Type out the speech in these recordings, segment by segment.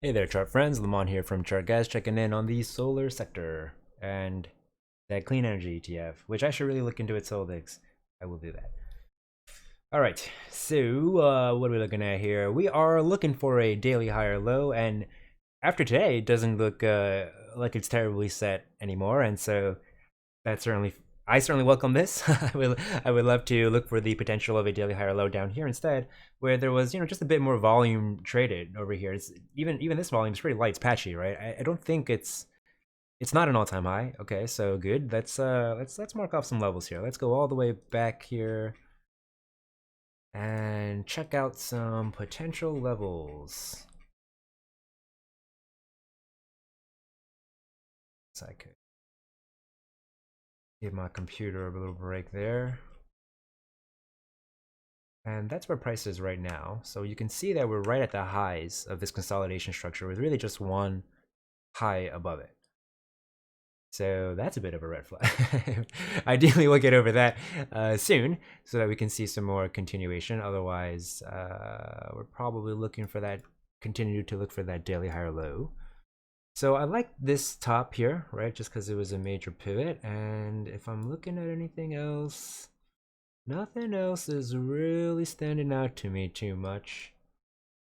Hey there, chart friends. Lamont here from JKS, checking in on the solar sector and that clean energy ETF, which I should really look into its holdings. I will do that. All right, so what are we looking at here? We are looking for a daily higher low, and after today, it doesn't look like it's terribly set anymore, and so that certainly I certainly welcome this. I would love to look for the potential of a daily higher low down here instead, where there was just a bit more volume traded over here. It's even this volume is pretty light, it's patchy, right? I don't think it's not an all time high. Okay, so good. Let's mark off some levels here. Let's go all the way back here and check out some potential levels. So I could give my computer a little break there. And that's where price is right now. So you can see that we're right at the highs of this consolidation structure with really just one high above it. So that's a bit of a red flag. Ideally, we'll get over that soon so that we can see some more continuation. Otherwise, we're probably looking for that, continue to look for that daily higher low. So I like this top here, right? Just because it was a major pivot. And if I'm looking at anything else, nothing else is really standing out to me too much.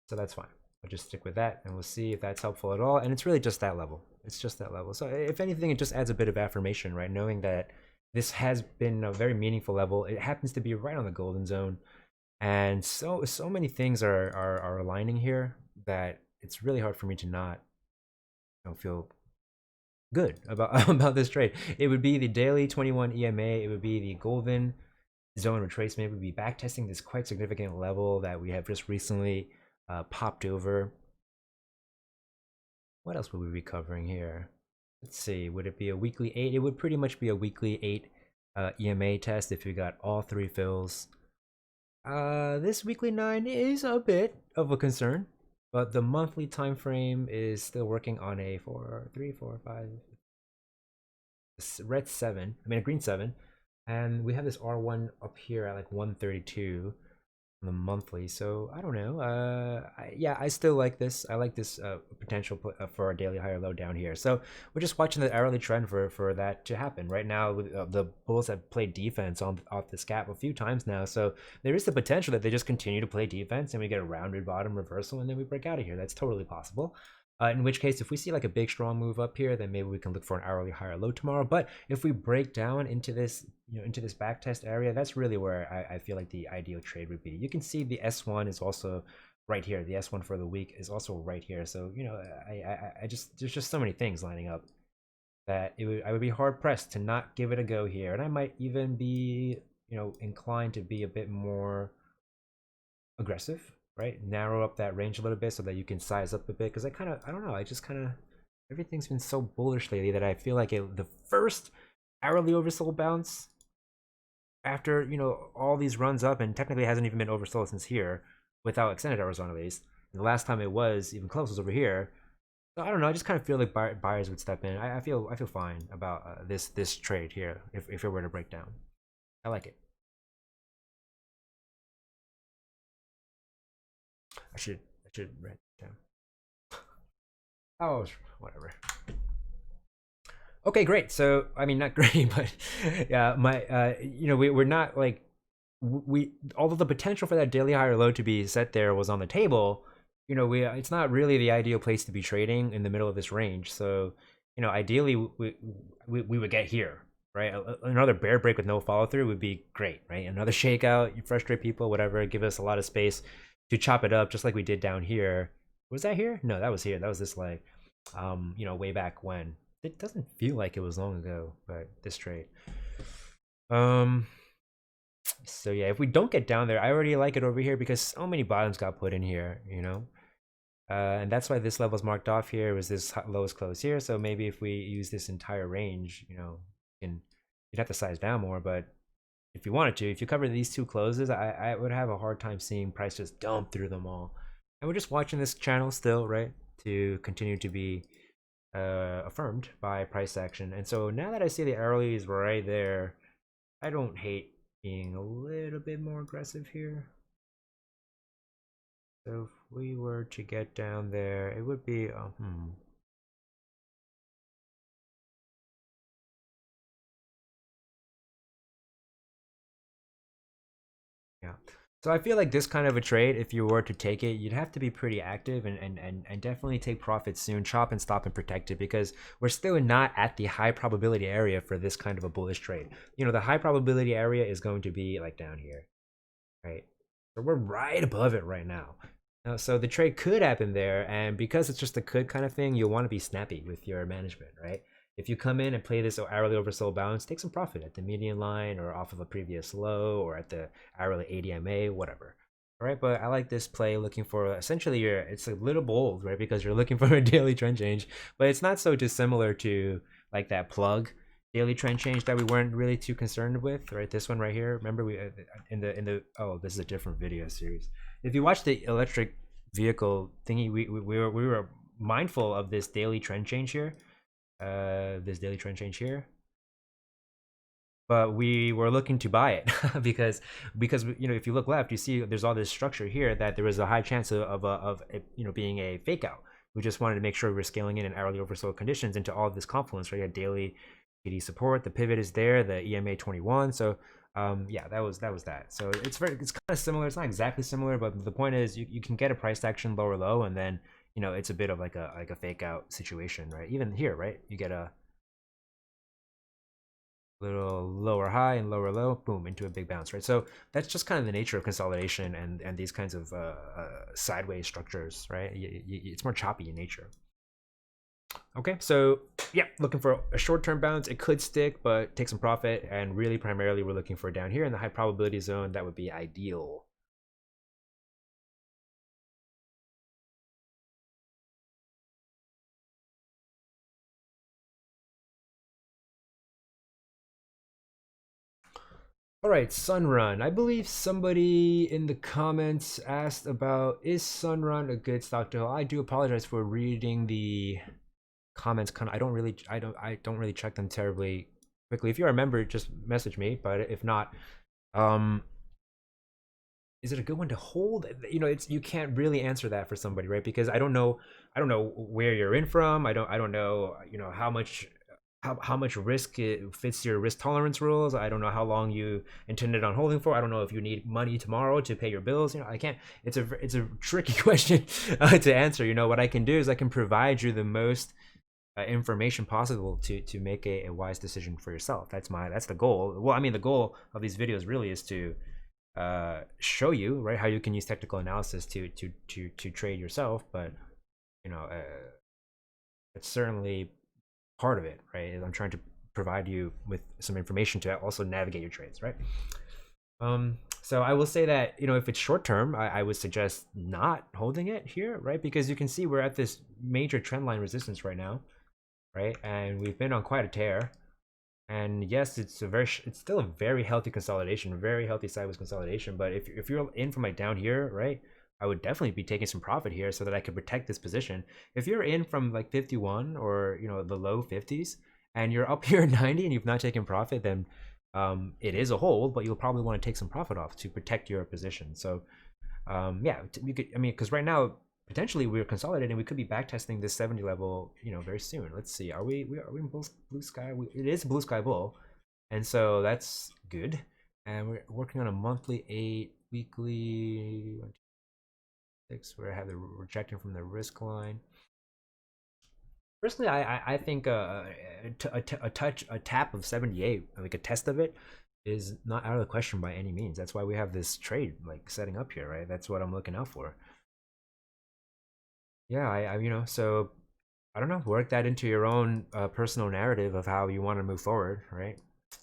So that's fine. I'll just stick with that and we'll see if that's helpful at all. And it's really just that level. It's just that level. So if anything, it just adds a bit of affirmation, right? Knowing that this has been a very meaningful level. It happens to be right on the golden zone. And so many things are aligning here that it's really hard for me to not feel good about about this trade. It would be the daily 21 EMA. It would be the golden zone retracement. It would be backtesting this quite significant level that we have just recently popped over. What else would we be covering here? Let's see. Would it be a weekly 8? It would pretty much be a weekly 8 EMA test if we got all 3 fills. This weekly 9 is a bit of a concern, but the monthly time frame is still working on a 4, 3, 4, 5, red 7. I mean a green 7, and we have this R1 up here at like 132 on the monthly. So I don't know. Yeah, I still like this. I like this potential for a daily higher low down here. So we're just watching the hourly trend for that to happen. Right now, the Bulls have played defense on off this gap a few times now. So there is the potential that they just continue to play defense and we get a rounded bottom reversal and then we break out of here. That's totally possible. In which case, if we see like a big strong move up here, then maybe we can look for an hourly higher low tomorrow. But if we break down into this, into this back test area, that's really where I feel like the ideal trade would be. You can see the S1 is also right here. The S1 for the week is also right here. So I just there's just so many things lining up that I would be hard pressed to not give it a go here, and I might even be inclined to be a bit more aggressive, right? Narrow up that range a little bit so that you can size up a bit. Because I don't know, I just kind of, everything's been so bullish lately that I feel like the first hourly oversold bounce after, all these runs up, and technically hasn't even been oversold since here without extended hours on at least. And the last time it was even close was over here. So I don't know. I just kind of feel like buyers would step in. I feel fine about this trade here if it were to break down. I like it. I should write it down. Oh, whatever. Okay, great. So, I mean, not great, but yeah, we're not like we. Although the potential for that daily higher low to be set there was on the table, it's not really the ideal place to be trading in the middle of this range. So, ideally, we would get here, right? Another bear break with no follow through would be great, right? Another shakeout, you frustrate people, whatever, give us a lot of space to chop it up, just like we did down here. Was that here? No, that was here. That was this leg, way back when. It doesn't feel like it was long ago, but this trade. Um, so yeah, if we don't get down there, I already like it over here because so many bottoms got put in here, and that's why this level's marked off here. It was this lowest close here. So maybe if we use this entire range, you'd have to size down more. But if you wanted to, if you cover these two closes, I would have a hard time seeing price just dump through them all. And we're just watching this channel still, right, to continue to be affirmed by price action. And so now that I see the hourly is right there, I don't hate being a little bit more aggressive here. So if we were to get down there, it would be yeah. So I feel like this kind of a trade, if you were to take it, you'd have to be pretty active and definitely take profits soon, chop and stop and protect it because we're still not at the high probability area for this kind of a bullish trade. You know, the high probability area is going to be like down here, right? So we're right above it right now. So the trade could happen there, and because it's just a could kind of thing, you'll want to be snappy with your management, right? If you come in and play this hourly oversold bounce, take some profit at the median line or off of a previous low or at the hourly ADMA, whatever. All right, but I like this play looking for essentially it's a little bold, right? Because you're looking for a daily trend change, but it's not so dissimilar to like that plug daily trend change that we weren't really too concerned with, right? This one right here. Remember we in the oh, this is a different video series. If you watch the electric vehicle thingy, we were mindful of this daily trend change here. This daily trend change here, but we were looking to buy it because you know if you look left, you see there's all this structure here that there was a high chance of you know being a fake out. We just wanted to make sure we were scaling in hourly oversold conditions into all of this confluence, right? You had daily PD support, the pivot is there, the EMA 21. So yeah, that was that. So it's kind of similar. It's not exactly similar, but the point is you can get a price action lower low, and then you know it's a bit of like a fake out situation, right? Even here, right? You get a little lower high and lower low, boom, into a big bounce, right? So that's just kind of the nature of consolidation and these kinds of sideways structures, right? It's more choppy in nature. Okay, so yeah, looking for a short-term bounce. It could stick, but take some profit. And really, primarily, we're looking for down here in the high probability zone. That would be ideal. All right, Sunrun. I believe somebody in the comments asked about is Sunrun a good stock to hold? I do apologize for reading the comments. Kind of, I don't really check them terribly quickly. If you remember, just message me. But if not, um, is it a good one to hold? You know, it's you can't really answer that for somebody, right? Because I don't know where you're in from. I don't know, you know, how much risk it fits your risk tolerance rules. I don't know how long you intended on holding for. I don't know if you need money tomorrow to pay your bills. You know, I can't. It's a tricky question to answer. You know, what I can do is I can provide you the most information possible to make a wise decision for yourself. That's the goal. Well, I mean, the goal of these videos really is to show you right how you can use technical analysis to trade yourself. But you know, it's certainly part of it, right? I'm trying to provide you with some information to also navigate your trades, right? So I will say that, you know, if it's short term, I would suggest not holding it here, right? Because you can see we're at this major trend line resistance right now, right? And we've been on quite a tear. And yes, it's still a very healthy consolidation, very healthy sideways consolidation. But if you're in from like down here, right, I would definitely be taking some profit here so that I could protect this position. If you're in from like 51 or you know the low 50s and you're up here 90 and you've not taken profit, then it is a hold, but you'll probably want to take some profit off to protect your position. So yeah, we could. I mean, because right now potentially we're consolidating. We could be back testing this 70 level, you know, very soon. Let's see. Are we in blue sky? It is blue sky bull, and so that's good. And we're working on a monthly 8, weekly 6. Where I have the rejecting from the risk line. Personally, I think a tap of 78, like a test of it, is not out of the question by any means. That's why we have this trade like setting up here, right? That's what I'm looking out for. Yeah, you know, so I don't know, work that into your own personal narrative of how you want to move forward, right?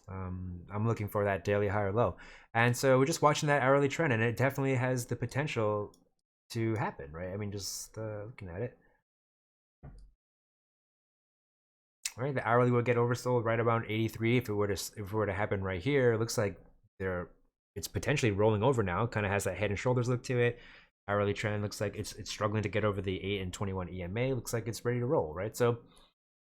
I'm looking for that daily high or low, and so we're just watching that hourly trend, and it definitely has the potential to happen, right? I mean, just looking at it, right? The hourly will get oversold right around 83 if it were to happen right here. It looks like there it's potentially rolling over now. Kind of has that head and shoulders look to it. Hourly trend looks like it's struggling to get over the 8 and 21 EMA. Looks like it's ready to roll, right? So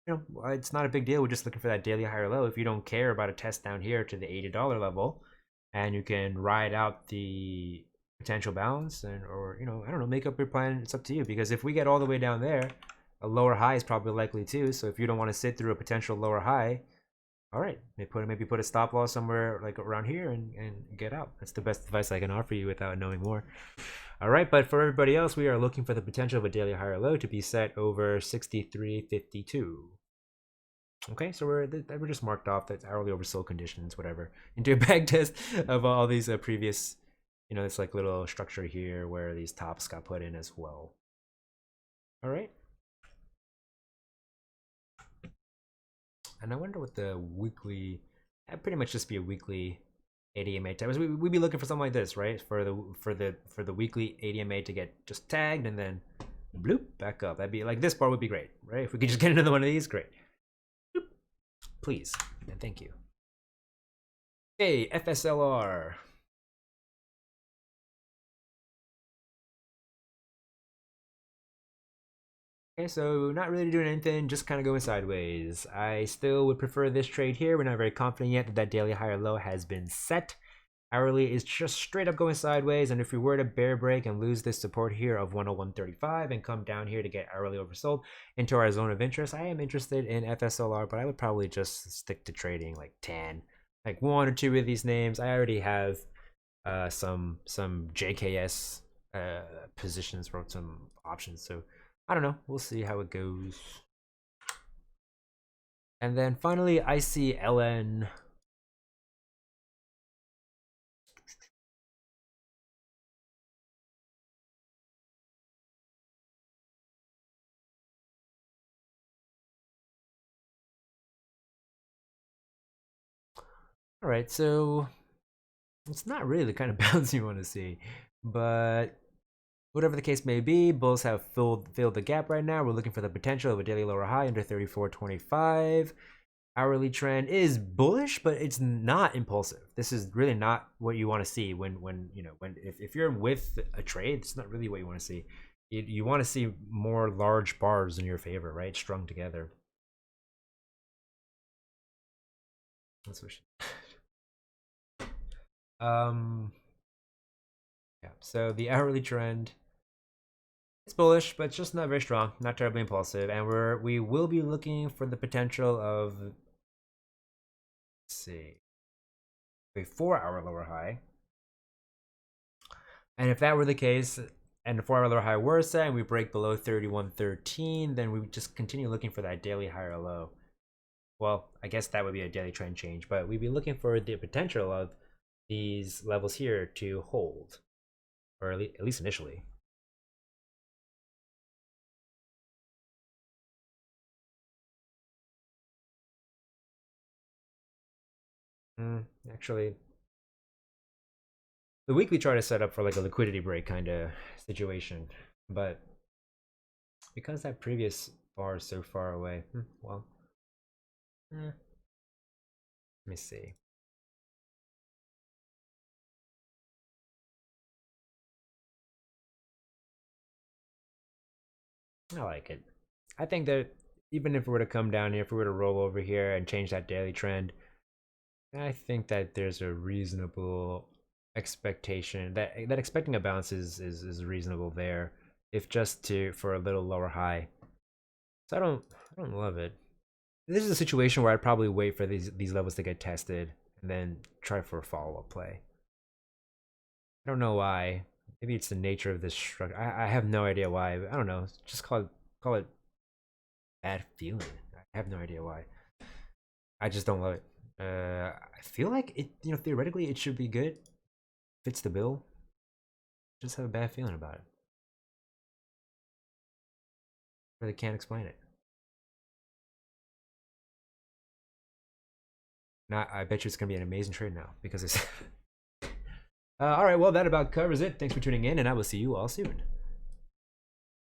you know, it's not a big deal. We're just looking for that daily high or low. If you don't care about a test down here to the $80 level, and you can ride out the potential balance, and or I don't know, make up your plan. It's up to you, because if we get all the way down there, a lower high is probably likely too. So if you don't want to sit through a potential lower high, all right, maybe put a stop loss somewhere like around here and get out. That's the best advice I can offer you without knowing more. All right, but for everybody else, we are looking for the potential of a daily higher low to be set over 63.52. Okay, so we're just marked off that's hourly oversold conditions, whatever, into a back test of all these previous, it's like little structure here where these tops got put in as well. All right. And I wonder what the weekly, that'd pretty much just be a weekly ADMA tag. We'd be looking for something like this, right? For the weekly ADMA to get just tagged and then bloop back up. That'd be like, this bar would be great, right? If we could just get another one of these, great. Bloop. Please and thank you. Okay, FSLR. Okay, so not really doing anything, just kind of going sideways. I still would prefer this trade here. We're not very confident yet that daily higher low has been set. Hourly is just straight up going sideways, and if we were to bear break and lose this support here of 101.35 and come down here to get hourly oversold into our zone of interest, I am interested in FSLR, but I would probably just stick to trading like 10, like 1 or 2 of these names. I already have some JKS positions for some options, so I don't know. We'll see how it goes. And then finally, I see LN. All right, so it's not really the kind of bounce you want to see, but whatever the case may be, bulls have filled the gap right now. We're looking for the potential of a daily lower high under 34.25. Hourly trend is bullish, but it's not impulsive. This is really not what you want to see if you're with a trade. It's not really what you want to see. You want to see more large bars in your favor, right? Strung together. That's what yeah, so the hourly trend, it's bullish, but it's just not very strong, not terribly impulsive, and we will be looking for the potential of, let's see, a 4-hour lower high. And if that were the case, and the 4-hour lower high were set, and we break below 31.13, then we would just continue looking for that daily higher low. Well, I guess that would be a daily trend change, but we'd be looking for the potential of these levels here to hold, or at least initially. Actually, the weekly chart is set up for like a liquidity break kind of situation, but because that previous bar is so far away, well, let me see. I like it. I think that even if we were to come down here, if we were to roll over here and change that daily trend, I think that there's a reasonable expectation that expecting a bounce is reasonable there, if just for a little lower high. So I don't love it. This is a situation where I'd probably wait for these levels to get tested and then try for a follow-up play. I don't know why. Maybe it's the nature of this structure. I have no idea why. I don't know. Just call it bad feeling. I have no idea why. I just don't love it. I feel like it. Theoretically, it should be good. Fits the bill. Just have a bad feeling about it. Really can't explain it. Now, I bet you it's gonna be an amazing trade now because it's. All right, well, that about covers it. Thanks for tuning in, and I will see you all soon.